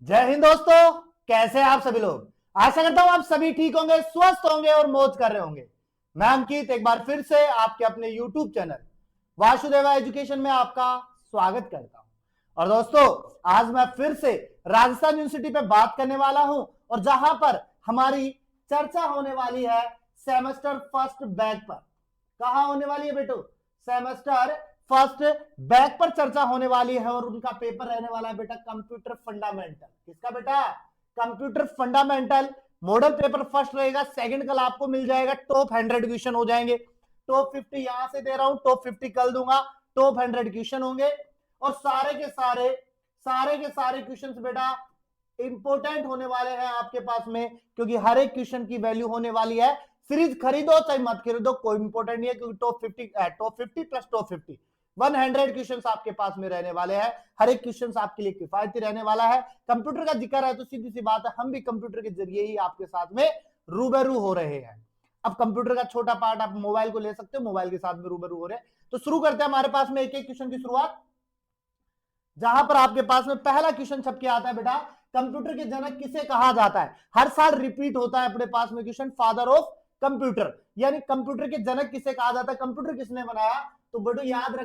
जय हिंद दोस्तों। कैसे हैं आप सभी लोग। आशा करता हूं आप सभी ठीक होंगे, स्वस्थ होंगे और मौज कर रहे होंगे। मैं अंकित एक बार फिर से आपके अपने YouTube चैनल वासुदेवा एजुकेशन में आपका स्वागत करता हूं। और दोस्तों, आज मैं फिर से राजस्थान यूनिवर्सिटी पे बात करने वाला हूं और जहां पर हमारी चर्चा होने वाली है सेमेस्टर फर्स्ट बैक पर। कहां होने वाली है बेटो? सेमेस्टर फर्स्ट बैक पर चर्चा होने वाली है और उनका पेपर रहने वाला है बेटा कंप्यूटर फंडामेंटल। किसका बेटा? Computer fundamental. Model paper first रहेगा, सेकंड कल आपको मिल जाएगा। टॉप 100 क्वेश्चन हो जाएंगे। टॉप 50 यहां से दे रहा हूं, टॉप 50 कल दूंगा। टॉप 100 क्वेश्चन होंगे और सारे के सारे क्वेश्चन बेटा इंपोर्टेंट होने वाले हैं आपके पास में, क्योंकि हर एक क्वेश्चन की वैल्यू होने वाली है। सीरीज खरीदो चाहे मत खरीदो, कोई इंपोर्टेंट नहीं है, क्योंकि टॉप 50 प्लस टॉप 50 100 क्वेश्चंस आपके पास में रहने वाले हैं। हर एक क्वेश्चंस आपके लिए किफायती रहने वाला है। कंप्यूटर का जिक्र है तो सीधी सी बात है, हम भी कंप्यूटर के जरिए ही आपके साथ में रूबरू हो रहे हैं। अब कंप्यूटर का छोटा पार्ट आप मोबाइल को ले सकते हो, मोबाइल के साथ में रूबरू हो रहे हैं। तो शुरू करते हैं हमारे पास में एक एक क्वेश्चन की शुरुआत, जहां पर आपके पास में पहला क्वेश्चन छप के आता है बेटा, कंप्यूटर के जनक किसे कहा जाता है? हर साल रिपीट होता है अपने पास में क्वेश्चन, फादर ऑफ कंप्यूटर, यानी कंप्यूटर के जनक किसे कहा जाता है, कंप्यूटर किसने बनाया? तो बेटो याद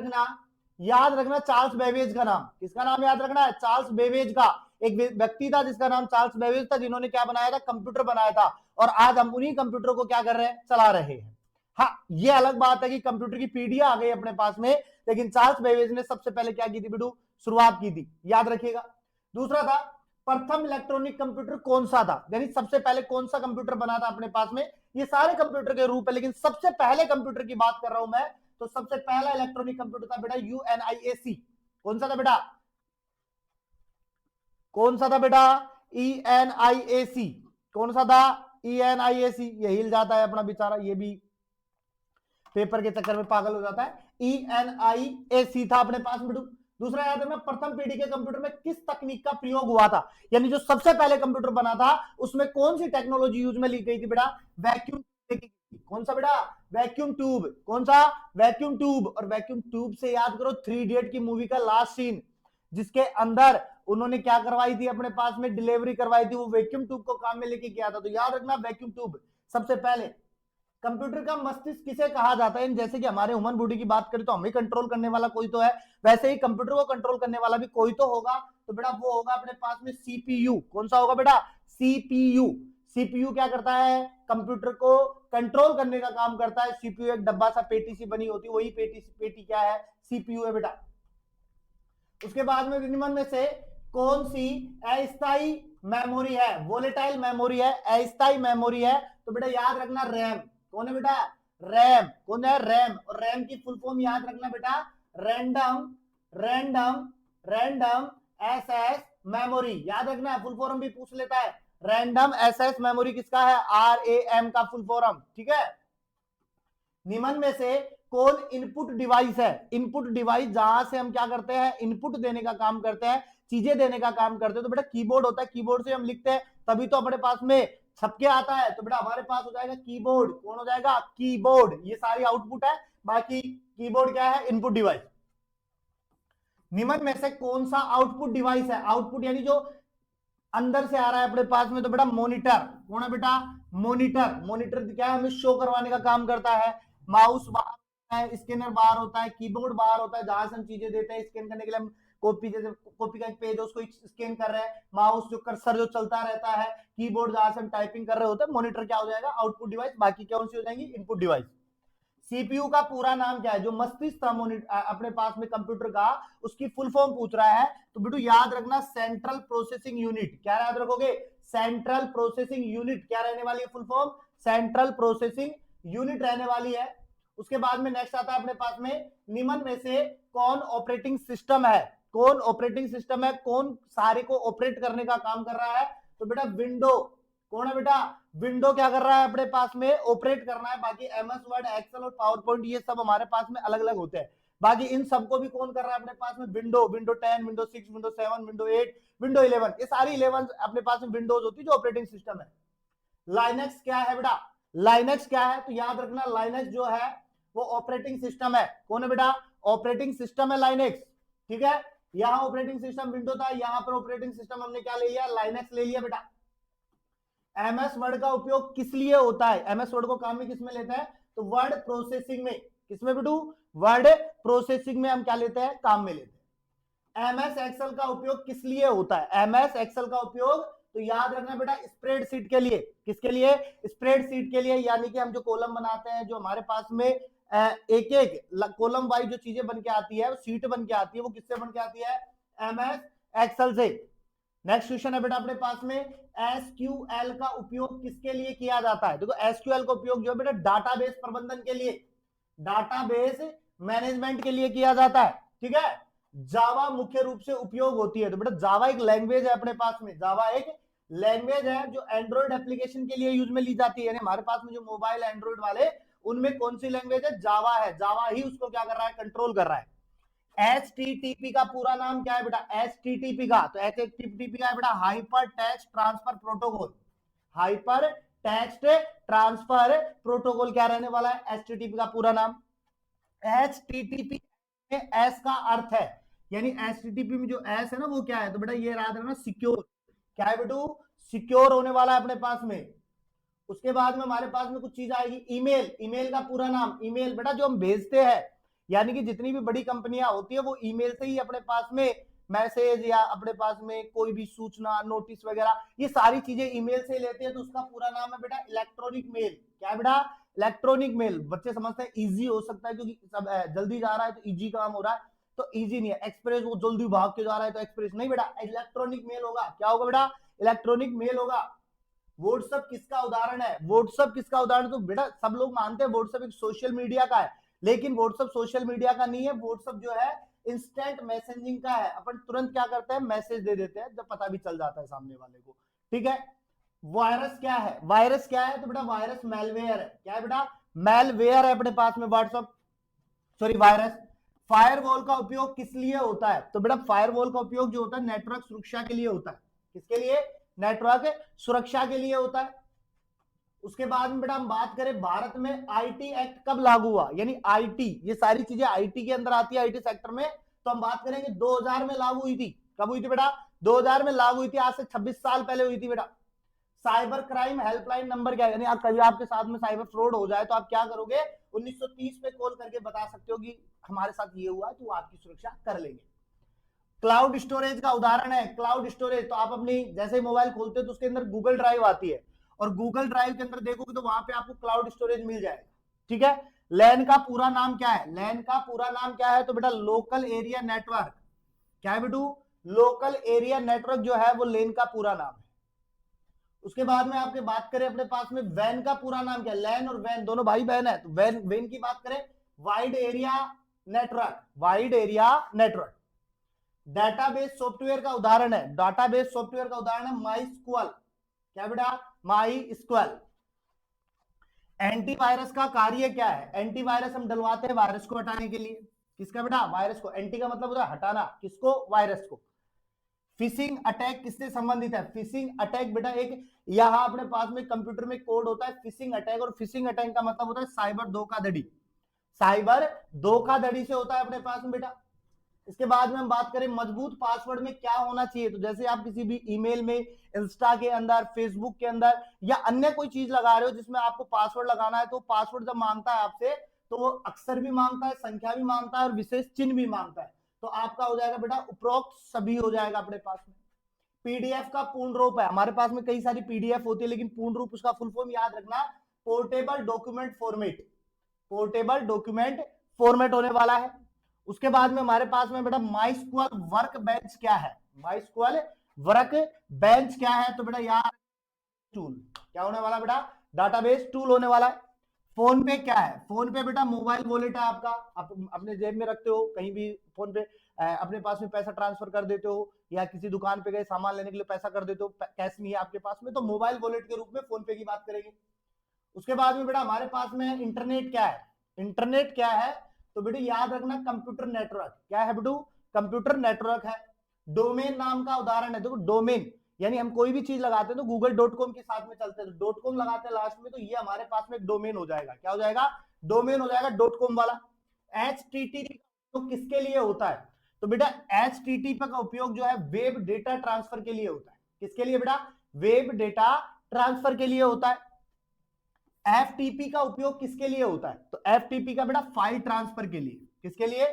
रखना चार्ल्स बेबेज का नाम। किसका नाम याद रखना है? चार्ल्स बेबेज का। एक व्यक्ति था जिसका नाम चार्ल्स बेबेज था, जिन्होंने क्या बनाया था? कंप्यूटर बनाया था। और आज हम उन्हीं कंप्यूटर को क्या कर रहे हैं? चला रहे हैं। हाँ, ये अलग बात है कि कंप्यूटर की पीढ़ियां आ गई अपने पास में, लेकिन चार्ल्स बेबेज ने सबसे पहले क्या की थी बेटू? शुरुआत की थी, याद रखिएगा। दूसरा था, प्रथम इलेक्ट्रॉनिक कंप्यूटर कौन सा था, यानी सबसे पहले कौन सा कंप्यूटर बना था अपने पास में। ये सारे कंप्यूटर के रूप है, लेकिन सबसे पहले कंप्यूटर की बात कर रहा हूं मैं, तो सबसे पहला इलेक्ट्रॉनिक कंप्यूटर था बेटा यूएनआईएसी। कौन सा था बेटा? कौन सा था बेटा? ईएनआईएसी। कौन सा था? ईएनआईएसी। ये हिल जाता है अपना बेचारा, ये भी पेपर के चक्कर में पागल हो जाता है। ईएनआईएसी था अपने पास में। दूसरा याद रखना, प्रथम पीढ़ी के कंप्यूटर में किस तकनीक का प्रयोग हुआ था, यानी जो सबसे पहले कंप्यूटर बना था उसमें कौन सी टेक्नोलॉजी यूज में ली गई थी बेटा? वैक्यूम। कौन सा बेटा? Vacuum tube. कौन सा? Vacuum tube. और वैक्यूम ट्यूब से याद करो 3 इडियट की मूवी का लास्ट सीन, जिसके अंदर उन्होंने क्या करवाई थी अपने पास में? डिलीवरी करवाई थी, वो वैक्यूम ट्यूब को काम में लेके किया था। तो याद रखना वैक्यूम ट्यूब सबसे पहले। कंप्यूटर का मस्तिष्क किसे कहा जाता है? जैसे कि हमारे ह्यूमन बॉडी की बात करें तो हमें कंट्रोल करने वाला कोई तो है, वैसे ही कंप्यूटर को कंट्रोल करने वाला भी कोई तो होगा। तो बेटा वो होगा अपने पास में सीपीयू। कौन सा होगा बेटा? सीपीयू। सीपीयू क्या करता है? कंप्यूटर को कंट्रोल करने का काम करता है। सीपीयू एक डब्बा सा पेटी सी बनी होती है, वही पेटी क्या है? सीपीयू है बेटा। उसके बाद में निम्न में से कौन सी अस्थाई मेमोरी है? वोलेटाइल मेमोरी है, अस्थाई मेमोरी है। तो बेटा याद रखना रैम। कौन है बेटा? रैम। कौन है? रैम। और रैम की फुल फॉर्म याद रखना बेटा, random random random access memory. याद रखना, फुल फॉर्म भी पूछ लेता है। रैंडम एसेस मेमोरी किसका है? आरएएम का फुल फॉर्म। ठीक है। निम्न में से कौन इनपुट डिवाइस है? इनपुट डिवाइस जहां से हम क्या करते हैं? इनपुट देने का काम करते हैं, चीजें देने का काम करते हैं। तो बेटा कीबोर्ड होता है, कीबोर्ड से हम लिखते हैं, तभी तो अपने पास में छपके आता है। तो बेटा हमारे पास हो जाएगा कीबोर्ड। कौन हो जाएगा? कीबोर्ड। ये सारी आउटपुट है, बाकी कीबोर्ड क्या है? Input device. निम्न में से कौन सा आउटपुट डिवाइस है? आउटपुट यानी जो अंदर से आ रहा है अपने पास में, तो बेटा मॉनिटर। कौन है बेटा? मॉनिटर। मॉनिटर क्या है? हमें शो करवाने का काम करता है। माउस बाहर होता है, स्कैनर बाहर होता है, कीबोर्ड बाहर होता है, जहां से हम चीजें देते हैं स्कैन करने के लिए। हम कॉपी, जैसे कॉपी का एक पेज है उसको स्कैन कर रहे हैं, माउस जो कर्सर जो चलता रहता है, कीबोर्ड जहां से हम टाइपिंग कर रहे होते हैं। मॉनिटर क्या हो जाएगा? Output device. बाकी कौन सी हो जाएंगी? Input device. सीपीयू का पूरा नाम क्या है? जो मस्तिष्क था अपने पास में कंप्यूटर का, उसकी फुल फॉर्म पूछ रहा है। तो बेटू याद रखना सेंट्रल प्रोसेसिंग यूनिट। क्या याद रखोगे? Central processing unit. क्या रहने वाली है full form? Central processing unit रहने वाली है। उसके बाद में नेक्स्ट आता है अपने पास में, निम्न में से कौन ऑपरेटिंग सिस्टम है? कौन ऑपरेटिंग सिस्टम है? कौन सारे को ऑपरेट करने का काम कर रहा है? तो बेटा विंडो। कौन है बेटा? विंडो क्या कर रहा है अपने पास में? ऑपरेट करना है। बाकी एमएस वर्ड, एक्सेल और पावर पॉइंट ये सब हमारे पास में अलग अलग होते हैं। बाकी इन सबको भी कौन कर रहा है अपने पास में? Window. Window 10, window 6, window 7, window 8, window 11, ये सारी 11 अपने पास में विंडोज होती है जो ऑपरेटिंग सिस्टम है। लाइनेक्स क्या है बेटा? लाइनेक्स क्या है? तो याद रखना लाइनेक्स जो है वो ऑपरेटिंग सिस्टम है। कौन है बेटा? ऑपरेटिंग सिस्टम है लाइनेक्स। ठीक है, यहाँ ऑपरेटिंग सिस्टम विंडो था, यहाँ पर ऑपरेटिंग सिस्टम हमने क्या ले लिया, लाइनक्स ले लिया बेटा। एमएस वर्ड का उपयोग किस लिए होता है, एमएस वर्ड को काम में किस में लेता है, तो वर्ड प्रोसेसिंग में, किसमें बेटू, वर्ड प्रोसेसिंग में हम क्या लेते हैं, काम में लेते हैं। एमएस एक्सेल का उपयोग किस लिए होता है, एमएस एक्सेल का उपयोग तो याद रखना बेटा स्प्रेडशीट के लिए, किसके लिए, स्प्रेडशीट के लिए, यानी कि हम जो कॉलम बनाते हैं, जो हमारे पास में एक एक कॉलम वाइज जो चीजें बन के आती है, सीट बन के आती है, वो किससे बन के आती है, एमएस एक्सेल से। नेक्स्ट क्वेश्चन है बेटा अपने पास में, एसक्यूएल का उपयोग किसके लिए किया जाता है, देखो एसक्यूएल का उपयोग जो है बेटा डाटाबेस प्रबंधन के लिए, डाटाबेस मैनेजमेंट के लिए किया जाता है, ठीक है। जावा मुख्य रूप से उपयोग होती है, तो बेटा जावा एक लैंग्वेज है अपने पास में, जावा एक लैंग्वेज है जो एंड्रॉइड एप्लीकेशन के लिए यूज में ली जाती है, यानी हमारे पास में जो मोबाइल एंड्रॉइड वाले, उनमें कौन सी लैंग्वेज है, जावा है, जावा ही उसको क्या कर रहा है, कंट्रोल कर रहा है। HTTP का पूरा नाम क्या है बेटा, HTTP का, तो HTTP का है बेटा hyper text transfer protocol, hyper text transfer protocol क्या रहने वाला है, HTTP का पूरा नाम। HTTP में S का अर्थ है, यानी HTTP में जो S है ना वो क्या है, तो बेटा ये याद रखना सिक्योर, क्या है बेटू, सिक्योर होने वाला है अपने पास में। उसके बाद में हमारे पास में कुछ चीज आएगी, ईमेल, ईमेल का पूरा नाम, ईमेल बेटा जो हम भेजते हैं, यानी कि जितनी भी बड़ी कंपनियां होती है वो ईमेल से ही अपने पास में मैसेज या अपने पास में कोई भी सूचना, नोटिस वगैरह, ये सारी चीजें ईमेल से लेते हैं, तो उसका पूरा नाम है बेटा इलेक्ट्रॉनिक मेल, क्या है बेटा, इलेक्ट्रॉनिक मेल। बच्चे समझते हैं इजी हो सकता है क्योंकि सब जल्दी जा रहा है तो इजी काम हो रहा है, तो इजी नहीं है, एक्सप्रेस वो जल्दी भाग के जा रहा है तो एक्सप्रेस नहीं बेटा, इलेक्ट्रॉनिक मेल होगा, क्या होगा बेटा, इलेक्ट्रॉनिक मेल होगा। व्हाट्सएप किसका उदाहरण है, व्हाट्सएप किसका उदाहरण, तो बेटा सब लोग मानते हैं व्हाट्सएप एक सोशल मीडिया का है, लेकिन व्हाट्सएप सोशल मीडिया का नहीं है, व्हाट्सएप जो है इंस्टेंट मैसेजिंग का है, अपन तुरंत क्या करते हैं, मैसेज दे देते हैं, जब पता भी चल जाता है सामने वाले को, ठीक है। वायरस क्या है, वायरस क्या है, तो बेटा वायरस मेलवेयर है, क्या है बेटा, मेलवेयर है अपने पास में व्हाट्सएप, सॉरी वायरस। फायरवॉल का उपयोग किस लिए होता है, तो बेटा फायरवॉल का उपयोग जो होता है नेटवर्क सुरक्षा के लिए होता है, किसके लिए, नेटवर्क सुरक्षा के लिए होता है। उसके बाद में बेटा हम बात करें भारत में आईटी एक्ट कब लागू हुआ, यानी आईटी, ये सारी चीजें आईटी के अंदर आती है, आईटी सेक्टर में, तो हम बात करेंगे 2000 में लागू हुई थी, कब हुई थी बेटा, 2000 में लागू हुई थी, आज से 26 साल पहले हुई थी बेटा। साइबर क्राइम हेल्पलाइन नंबर क्या है, यानी आप कभी आपके साथ में साइबर फ्रॉड हो जाए तो आप क्या करोगे, 1930 पे कॉल करके बता सकते हो कि हमारे साथ ये हुआ, तो आपकी सुरक्षा कर लेंगे। क्लाउड स्टोरेज का उदाहरण है, क्लाउड स्टोरेज, तो आप अपनी जैसे मोबाइल खोलते हो तो उसके अंदर गूगल ड्राइव आती है, और गूगल ड्राइव के अंदर देखोगे तो वहां पे आपको क्लाउड स्टोरेज मिल जाएगा, ठीक है। लैन का पूरा नाम क्या है, लैन का पूरा नाम क्या है, तो बेटा लोकल एरिया नेटवर्क, क्या है बेटू, लोकल एरिया नेटवर्क जो है वो लैन का पूरा नाम है। उसके बाद में आपके बात करें अपने पास में वैन का पूरा नाम क्या है, लैन और वैन दोनों भाई बहन है, तो वैन, वैन की बात करें wide area network, wide area network. Database software का उदाहरण है, डाटाबेस सॉफ्टवेयर का उदाहरण है माईस्क्यूएल, क्या बेटा, माईस्क्यूएल। एंटीवायरस का कार्य क्या है, एंटीवायरस हम डलवाते हैं वायरस को हटाने के लिए, किसका बेटा, वायरस को, एंटी का मतलब होता है हटाना, किसको, वायरस को। फिशिंग अटैक किससे संबंधित है, फिशिंग अटैक बेटा एक यहां अपने पास में कंप्यूटर में कोड होता है फिशिंग अटैक, और फिशिंग अटैक का मतलब होता है साइबर धोखाधड़ी, साइबर धोखाधड़ी से होता है अपने पास में बेटा। इसके बाद में हम बात करें मजबूत पासवर्ड में क्या होना चाहिए, तो जैसे आप किसी भी ईमेल में, इंस्टा के अंदर, फेसबुक के अंदर या अन्य कोई चीज लगा रहे हो जिसमें आपको पासवर्ड लगाना है, तो पासवर्ड जब मांगता है आपसे तो वो अक्षर भी मांगता है, संख्या भी मांगता है और विशेष चिन्ह भी मांगता है, तो आपका हो जाएगा बेटा उपरोक्त सभी हो जाएगा अपने पास में। पीडीएफ का पूर्ण रूप है, हमारे पास में कई सारी पीडीएफ होती है, लेकिन पूर्ण रूप उसका फुल फॉर्म याद रखना, portable document format, portable document format होने वाला है। उसके बाद में हमारे पास में बेटा माईस्क्यूएल वर्क बेंच क्या है, माईस्क्यूएल वर्क बेंच क्या है, तो बेटा यार टूल, क्या होने वाला बेटा, डाटाबेस टूल होने वाला है। फोन पे क्या है, फोन पे बेटा मोबाइल वॉलेट है आपका, आप अपने जेब में रखते हो, कहीं भी फोन पे अपने पास में पैसा ट्रांसफर कर देते हो, या किसी दुकान पे गए सामान लेने के लिए पैसा कर देते हो, कैश नहीं है आपके पास में, तो मोबाइल वॉलेट के रूप में फोन पे की बात करेंगे। उसके बाद में बेटा हमारे पास में इंटरनेट क्या है, इंटरनेट क्या है, तो बेटा याद रखना कंप्यूटर नेटवर्क, क्या है बेटू, कंप्यूटर नेटवर्क है। डोमेन नाम का उदाहरण है, देखो डोमेन, यानी हम कोई भी चीज लगाते हैं तो google.com के साथ में चलते हैं, तो .com लगाते हैं लास्ट में, तो ये हमारे पास में एक डोमेन हो जाएगा, क्या हो जाएगा, डोमेन हो जाएगा .com वाला। HTTP तो किसके लिए होता है, तो बेटा HTTP का उपयोग जो है वेब डेटा ट्रांसफर के लिए होता है। किसके लिए बेटा? वेब डेटा ट्रांसफर के लिए होता है। FTP का उपयोग किसके लिए होता है? तो FTP का बेटा फाइल ट्रांसफर के लिए। किसके लिए?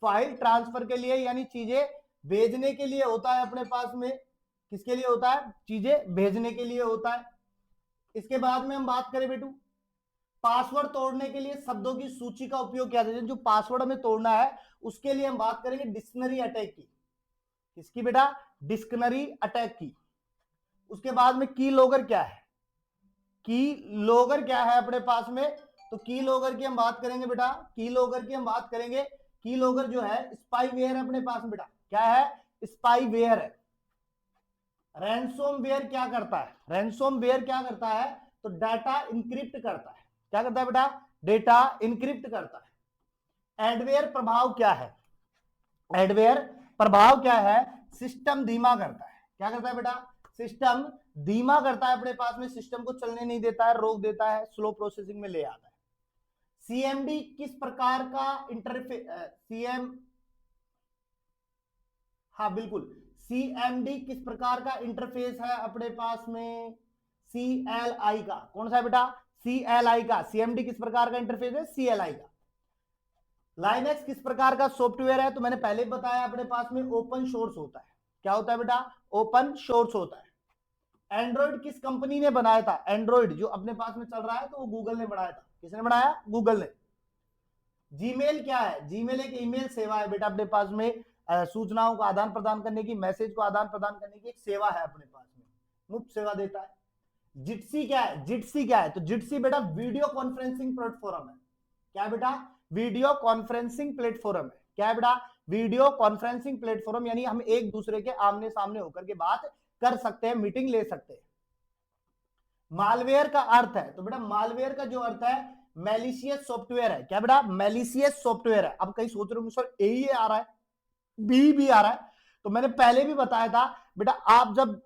फाइल ट्रांसफर के लिए, यानी चीजें भेजने के लिए होता है अपने पास में। किसके लिए होता है? चीजें भेजने के लिए होता है। इसके बाद में हम बात करें बेटू, पासवर्ड तोड़ने के लिए शब्दों की सूची का उपयोग किया जाता है। जो पासवर्ड हमें तोड़ना है उसके लिए हम बात करेंगे डिक्शनरी अटैक की। किसकी बेटा? डिक्शनरी अटैक की। उसके बाद में की लॉगर क्या है? की लॉगर क्या है अपने पास में? तो की लॉगर की हम बात करेंगे बेटा, की लॉगर की हम बात करेंगे। की लॉगर जो है स्पाईवेयर है अपने पास में बेटा। क्या है? स्पाईवेयर है। रैंसमवेयर क्या करता है? रैंसमवेयर क्या करता है? तो डाटा इंक्रिप्ट करता है। क्या करता है बेटा? डेटा इंक्रिप्ट करता है। एडवेयर प्रभाव क्या है? एडवेयर प्रभाव क्या है? सिस्टम धीमा करता है। क्या करता है बेटा? सिस्टम धीमा करता है अपने पास में, सिस्टम को चलने नहीं देता है, रोक देता है, स्लो प्रोसेसिंग में ले आता है। सीएमडी किस प्रकार का इंटरफेस? हाँ बिल्कुल, सीएमडी किस प्रकार का इंटरफेस है अपने पास में? CLI का। कौन सा है बेटा? CLI का। सीएमडी किस प्रकार का इंटरफेस है? CLI का। लाइनेक्स किस प्रकार का सॉफ्टवेयर है? तो मैंने पहले बताया अपने पास में ओपन सोर्स होता है। क्या होता है बेटा? ओपन सोर्स होता है। एंड्रॉइड किस कंपनी ने बनाया था? एंड्रॉइड जो अपने पास में चल रहा है तो वो गूगल ने बनाया था। किसने बनाया? गूगल ने। जीमेल क्या है? जीमेल एक ईमेल सेवा है बेटा अपने पास में, सूचनाओं का आदान प्रदान करने की, मैसेज को आदान प्रदान करने की एक सेवा है अपने पास में, मुफ्त सेवा देता है। जिटसी क्या है? जिटसी क्या है? तो जिटसी बेटा वीडियो कॉन्फ्रेंसिंग प्लेटफॉर्म है। क्या बेटा? वीडियो कॉन्फ्रेंसिंग प्लेटफॉर्म है। क्या है बेटा? वीडियो कॉन्फ्रेंसिंग प्लेटफॉर्म, यानी हम एक दूसरे के आमने सामने होकर के बात कर सकते हैं, मीटिंग ले सकते हैं। मालवेयर का अर्थ है? तो बेटा मालवेयर का जो अर्थ है मैलिशियस सॉफ्टवेयर है। क्या बेटा? मैलिशियस सॉफ्टवेयर है। अब कहीं सोच रहे होंगे सर ए आ रहा है, बी भी आ रहा है, तो मैंने पहले भी बताया था बेटा, आप जब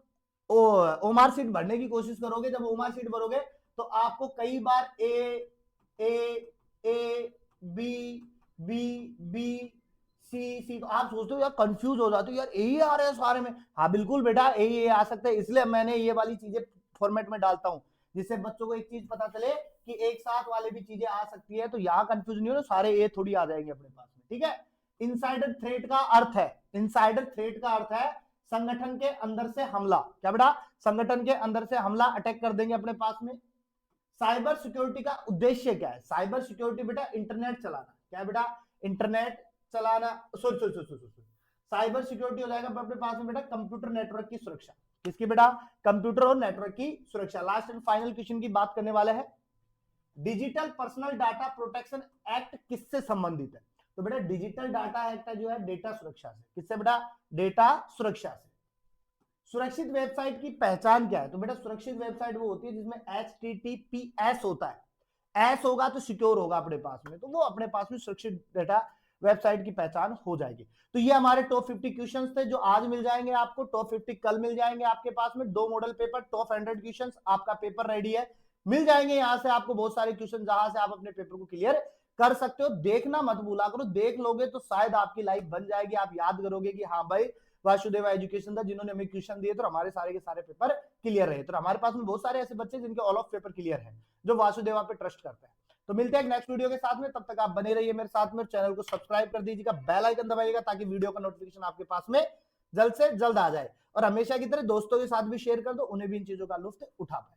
ओमार सीट भरने की कोशिश करोगे, जब ओमार सीट भरोगे तो आपको कई बार A B B B C, तो आप सोचते हो यार, कंफ्यूज हो जाते हो यार, ए आ रहे हैं सारे में। हाँ बिल्कुल बेटा, ए आ सकते हैं, इसलिए मैंने ये वाली चीजें फॉर्मेट में डालता हूं, जिससे बच्चों को एक चीज पता चले कि एक साथ वाले भी चीजें आ सकती है, तो यहां कंफ्यूज नहीं हो, सारे ए थोड़ी आ जाएंगे अपने पास में। ठीक है। इनसाइडर थ्रेट का अर्थ है, इनसाइडर थ्रेट का अर्थ है संगठन के अंदर से हमला। क्या बेटा? संगठन के अंदर से हमला, अटैक कर देंगे अपने पास में। साइबर सिक्योरिटी का उद्देश्य क्या है? साइबर सिक्योरिटी बेटा इंटरनेट चलाना। क्या बेटा? इंटरनेट चलाना। साइबर सिक्योरिटी हो जाएगा अपने पास में बेटा कंप्यूटर नेटवर्क की सुरक्षा। किसकी बेटा? कंप्यूटर और नेटवर्क की सुरक्षा। लास्ट एंड फाइनल क्वेश्चन की बात करने वाले हैं, digital personal data protection act किससे संबंधित है? तो बेटा डिजिटल डाटा एक्ट जो है डेटा सुरक्षा से। किससे बेटा? डेटा सुरक्षा से। सुरक्षित वेबसाइट की पहचान क्या है? तो बेटा सुरक्षित वेबसाइट वो होती है जिसमें HTTPS होता है। एस होगा तो सिक्योर होगा अपने पास में, तो वो अपने पास में सुरक्षित डेटा वेबसाइट की पहचान हो जाएगी। तो ये हमारे टॉप 50 क्वेश्चंस थे जो आज मिल जाएंगे आपको, टॉप 50 कल मिल जाएंगे आपके पास में। 2 मॉडल पेपर, टॉप 100 क्वेश्चंस, आपका पेपर रेडी है, मिल जाएंगे यहां से आपको बहुत सारे क्वेश्चन, जहां से आप अपने पेपर को क्लियर कर सकते हो। देखना मत भूला करो, देख लोगे तो शायद आपकी लाइफ बन जाएगी, आप याद करोगे कि हाँ भाई वासुदेवा एजुकेशन था जिन्होंने हमें क्वेश्चन दिए, तो हमारे सारे के सारे पेपर क्लियर रहे। तो हमारे पास में बहुत सारे ऐसे बच्चे जिनके ऑल ऑफ पेपर क्लियर है, जो वासुदेवा पे ट्रस्ट करते हैं। तो मिलते हैं एक नेक्स्ट वीडियो के साथ में, तब तक आप बने रहिए मेरे साथ में, चैनल को सब्सक्राइब कर दीजिएगा, बेल आइकन दबाइएगा ताकि वीडियो का नोटिफिकेशन आपके पास में जल्द से जल्द आ जाए, और हमेशा की तरह दोस्तों के साथ भी शेयर कर दो, उन्हें भी इन चीजों का लुत्फ उठा पाए।